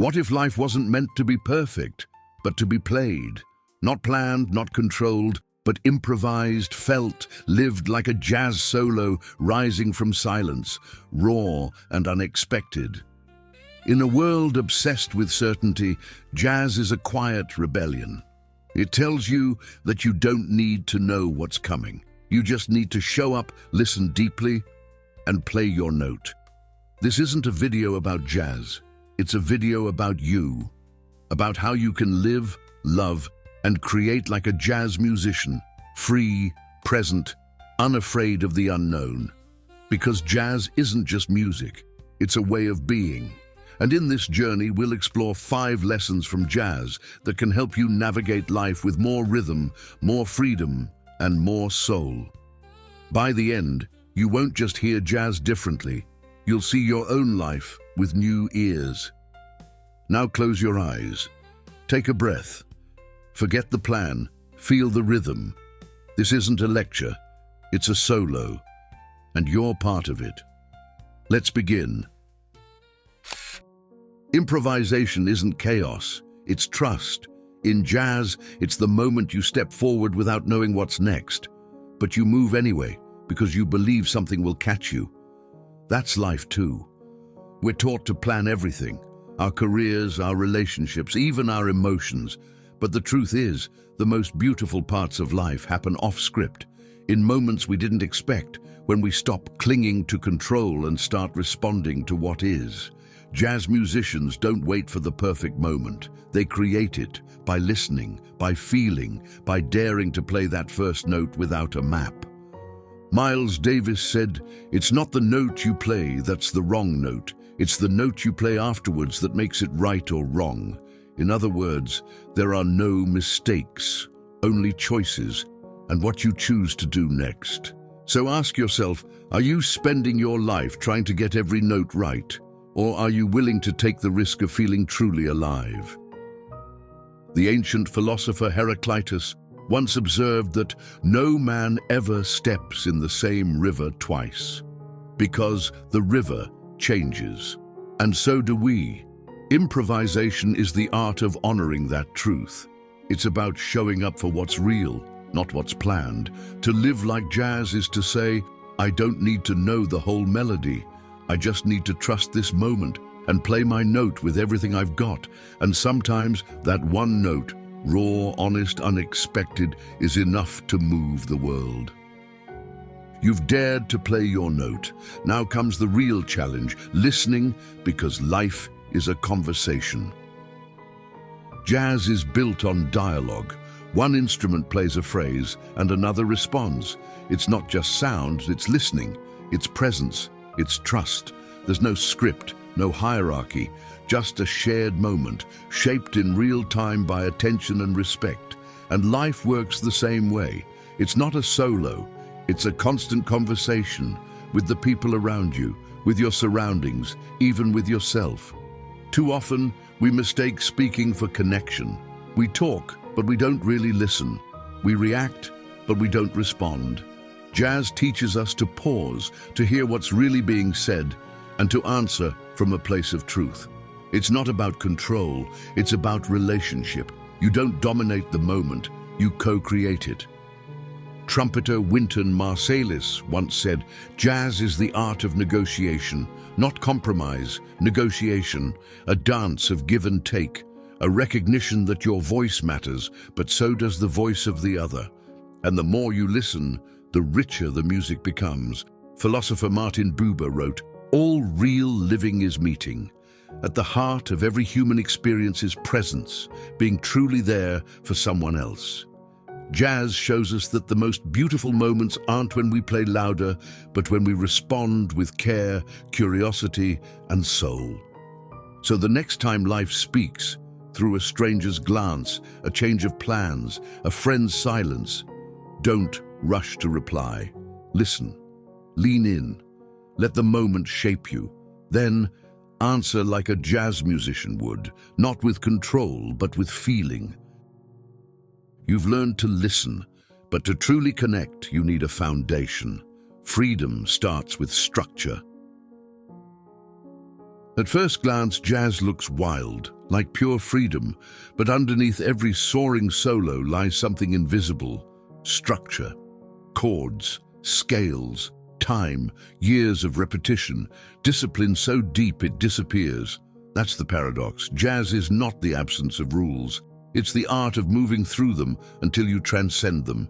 What if life wasn't meant to be perfect, but to be played? Not planned, not controlled, but improvised, felt, lived like a jazz solo rising from silence, raw and unexpected. In a world obsessed with certainty, jazz is a quiet rebellion. It tells you that you don't need to know what's coming. You just need to show up, listen deeply, and play your note. This isn't a video about jazz. It's a video about you, about how you can live, love, and create like a jazz musician, free, present, unafraid of the unknown. Because jazz isn't just music, it's a way of being. And in this journey, we'll explore 5 lessons from jazz that can help you navigate life with more rhythm, more freedom, and more soul. By the end, you won't just hear jazz differently, you'll see your own life with new ears. Now close your eyes. Take a breath. Forget the plan. Feel the rhythm. This isn't a lecture. It's a solo. And you're part of it. Let's begin. Improvisation isn't chaos. It's trust. In jazz, it's the moment you step forward without knowing what's next. But you move anyway, because you believe something will catch you. That's life too. We're taught to plan everything. Our careers, our relationships, even our emotions. But the truth is, the most beautiful parts of life happen off-script, in moments we didn't expect, when we stop clinging to control and start responding to what is. Jazz musicians don't wait for the perfect moment. They create it by listening, by feeling, by daring to play that first note without a map. Miles Davis said, "It's not the note you play that's the wrong note. It's the note you play afterwards that makes it right or wrong." In other words, there are no mistakes, only choices, and what you choose to do next. So ask yourself, are you spending your life trying to get every note right? Or are you willing to take the risk of feeling truly alive? The ancient philosopher Heraclitus once observed that no man ever steps in the same river twice, because the river changes, and so do we. Improvisation is the art of honoring that truth. It's about showing up for what's real, not what's planned. To live like jazz is to say, I don't need to know the whole melody. I just need to trust this moment and play my note with everything I've got. And sometimes that one note, raw, honest, unexpected, is enough to move the world. You've dared to play your note. Now comes the real challenge, listening, because life is a conversation. Jazz is built on dialogue. One instrument plays a phrase and another responds. It's not just sound, it's listening, it's presence, it's trust. There's no script, no hierarchy, just a shared moment, shaped in real time by attention and respect. And life works the same way. It's not a solo, it's a constant conversation with the people around you, with your surroundings, even with yourself. Too often, we mistake speaking for connection. We talk, but we don't really listen. We react, but we don't respond. Jazz teaches us to pause, to hear what's really being said, and to answer from a place of truth. It's not about control, it's about relationship. You don't dominate the moment, you co-create it. Trumpeter Wynton Marsalis once said, "Jazz is the art of negotiation, not compromise, negotiation, a dance of give and take, a recognition that your voice matters, but so does the voice of the other. And the more you listen, the richer the music becomes." Philosopher Martin Buber wrote, "All real living is meeting. At the heart of every human experience is presence, being truly there for someone else." Jazz shows us that the most beautiful moments aren't when we play louder, but when we respond with care, curiosity, and soul. So the next time life speaks, through a stranger's glance, a change of plans, a friend's silence, don't rush to reply. Listen, lean in, let the moment shape you. Then answer like a jazz musician would, not with control, but with feeling. You've learned to listen, but to truly connect, you need a foundation. Freedom starts with structure. At first glance, jazz looks wild, like pure freedom, but underneath every soaring solo lies something invisible: structure, chords, scales, time, years of repetition, discipline so deep it disappears. That's the paradox. Jazz is not the absence of rules. It's the art of moving through them until you transcend them.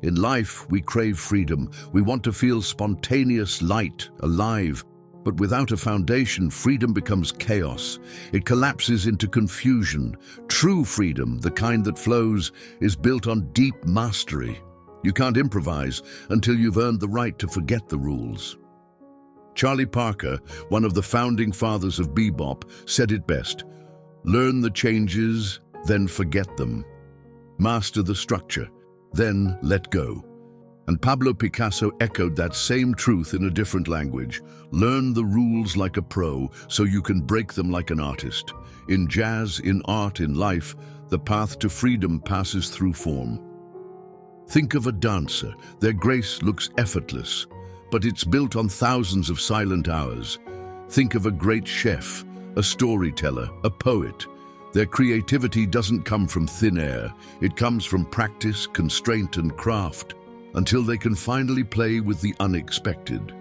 In life, we crave freedom. We want to feel spontaneous, light, alive. But without a foundation, freedom becomes chaos. It collapses into confusion. True freedom, the kind that flows, is built on deep mastery. You can't improvise until you've earned the right to forget the rules. Charlie Parker, one of the founding fathers of bebop, said it best: learn the changes, then forget them. Master the structure, then let go. And Pablo Picasso echoed that same truth in a different language. Learn the rules like a pro so you can break them like an artist. In jazz, in art, in life, the path to freedom passes through form. Think of a dancer. Their grace looks effortless, but it's built on thousands of silent hours. Think of a great chef, a storyteller, a poet. Their creativity doesn't come from thin air. It comes from practice, constraint, and craft, until they can finally play with the unexpected.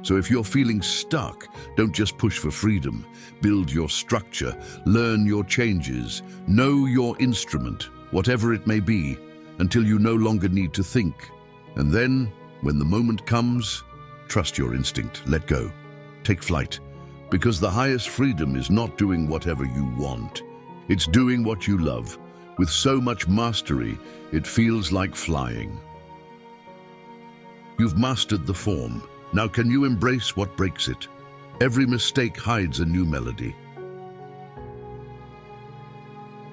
So if you're feeling stuck, don't just push for freedom. Build your structure, learn your changes, know your instrument, whatever it may be, until you no longer need to think. And then, when the moment comes, trust your instinct, let go, take flight. Because the highest freedom is not doing whatever you want. It's doing what you love. With so much mastery, it feels like flying. You've mastered the form. Now can you embrace what breaks it? Every mistake hides a new melody.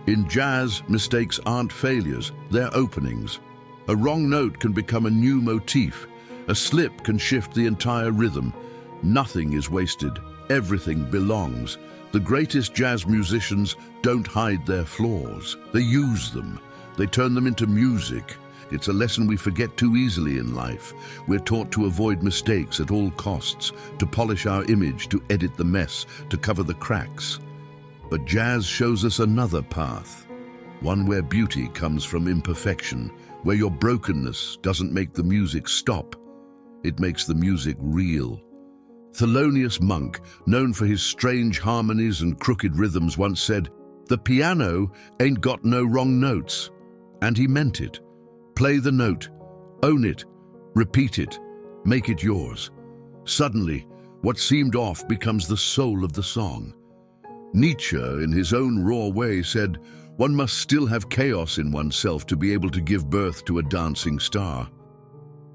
In jazz, mistakes aren't failures, they're openings. A wrong note can become a new motif. A slip can shift the entire rhythm. Nothing is wasted. Everything belongs. The greatest jazz musicians don't hide their flaws. They use them. They turn them into music. It's a lesson we forget too easily in life. We're taught to avoid mistakes at all costs, to polish our image, to edit the mess, to cover the cracks. But jazz shows us another path, one where beauty comes from imperfection, where your brokenness doesn't make the music stop, it makes the music real. Thelonious Monk, known for his strange harmonies and crooked rhythms, once said, "The piano ain't got no wrong notes." And he meant it. Play the note, own it, repeat it, make it yours. Suddenly, what seemed off becomes the soul of the song. Nietzsche, in his own raw way, said, "One must still have chaos in oneself to be able to give birth to a dancing star."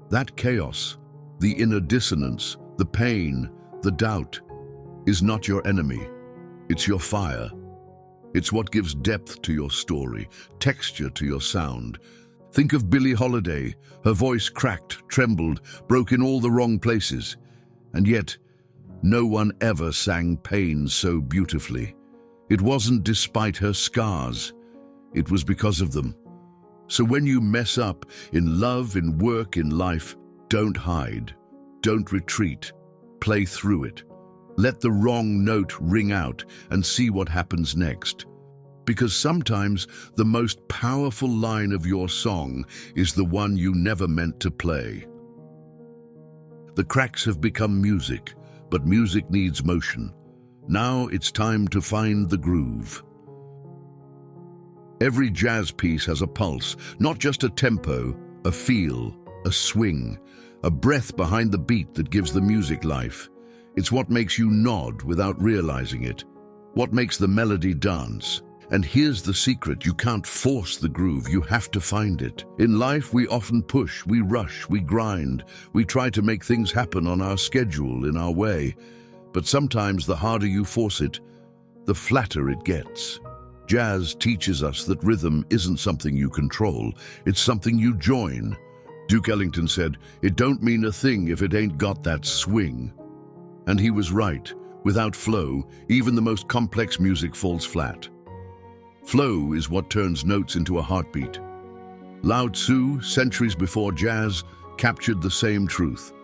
That chaos, the inner dissonance, the pain, the doubt, is not your enemy. It's your fire. It's what gives depth to your story, texture to your sound. Think of Billie Holiday. Her voice cracked, trembled, broke in all the wrong places. And yet, no one ever sang pain so beautifully. It wasn't despite her scars. It was because of them. So when you mess up, in love, in work, in life, don't hide. Don't retreat. Play through it. Let the wrong note ring out and see what happens next. Because sometimes the most powerful line of your song is the one you never meant to play. The cracks have become music, but music needs motion. Now it's time to find the groove. Every jazz piece has a pulse, not just a tempo, a feel, a swing, a breath behind the beat that gives the music life. It's what makes you nod without realizing it, what makes the melody dance. And here's the secret: you can't force the groove, you have to find it. In life, we often push, we rush, we grind. We try to make things happen on our schedule, in our way. But sometimes the harder you force it, the flatter it gets. Jazz teaches us that rhythm isn't something you control, it's something you join. Duke Ellington said, "It don't mean a thing if it ain't got that swing." And he was right. Without flow, even the most complex music falls flat. Flow is what turns notes into a heartbeat. Lao Tzu, centuries before jazz, captured the same truth.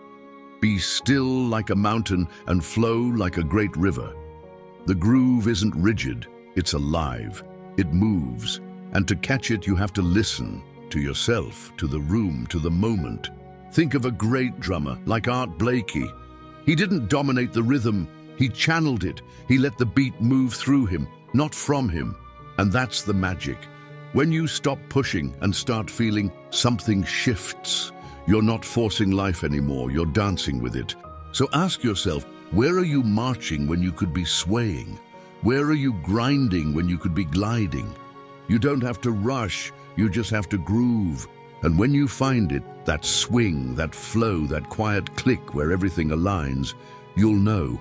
Be still like a mountain and flow like a great river. The groove isn't rigid, it's alive. It moves, and to catch it you have to listen to yourself, to the room, to the moment. Think of a great drummer like Art Blakey. He didn't dominate the rhythm, he channeled it. He let the beat move through him, not from him. And that's the magic. When you stop pushing and start feeling, something shifts. You're not forcing life anymore, you're dancing with it. So ask yourself, where are you marching when you could be swaying? Where are you grinding when you could be gliding? You don't have to rush, you just have to groove. And when you find it, that swing, that flow, that quiet click where everything aligns, you'll know.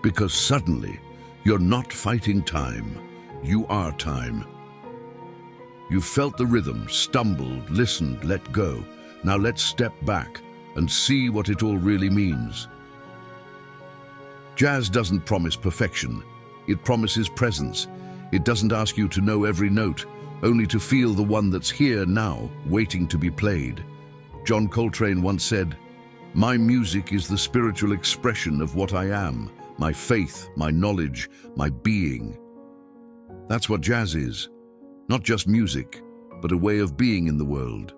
Because suddenly, you're not fighting time, you are time. You've felt the rhythm, stumbled, listened, let go. Now let's step back and see what it all really means. Jazz doesn't promise perfection, it promises presence. It doesn't ask you to know every note, only to feel the one that's here now, waiting to be played. John Coltrane once said, "My music is the spiritual expression of what I am, my faith, my knowledge, my being." That's what jazz is. Not just music, but a way of being in the world.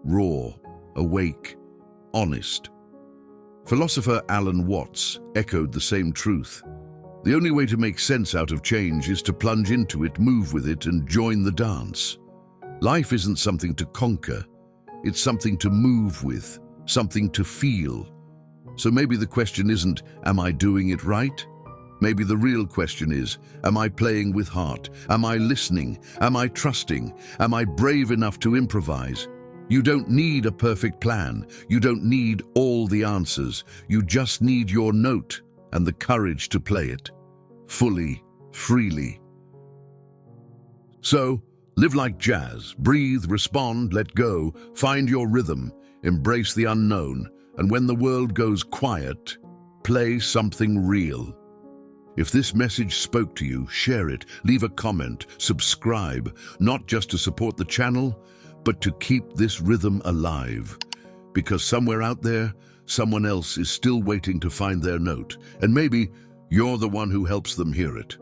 Raw, awake, honest. Philosopher Alan Watts echoed the same truth. The only way to make sense out of change is to plunge into it, move with it, and join the dance. Life isn't something to conquer. It's something to move with, something to feel. So maybe the question isn't, am I doing it right? Maybe the real question is, am I playing with heart? Am I listening? Am I trusting? Am I brave enough to improvise? You don't need a perfect plan. You don't need all the answers. You just need your note and the courage to play it. Fully, freely. So, live like jazz. Breathe, respond, let go. Find your rhythm. Embrace the unknown. And when the world goes quiet, play something real. If this message spoke to you, share it, leave a comment, subscribe, not just to support the channel, but to keep this rhythm alive. Because somewhere out there, someone else is still waiting to find their note, and maybe you're the one who helps them hear it.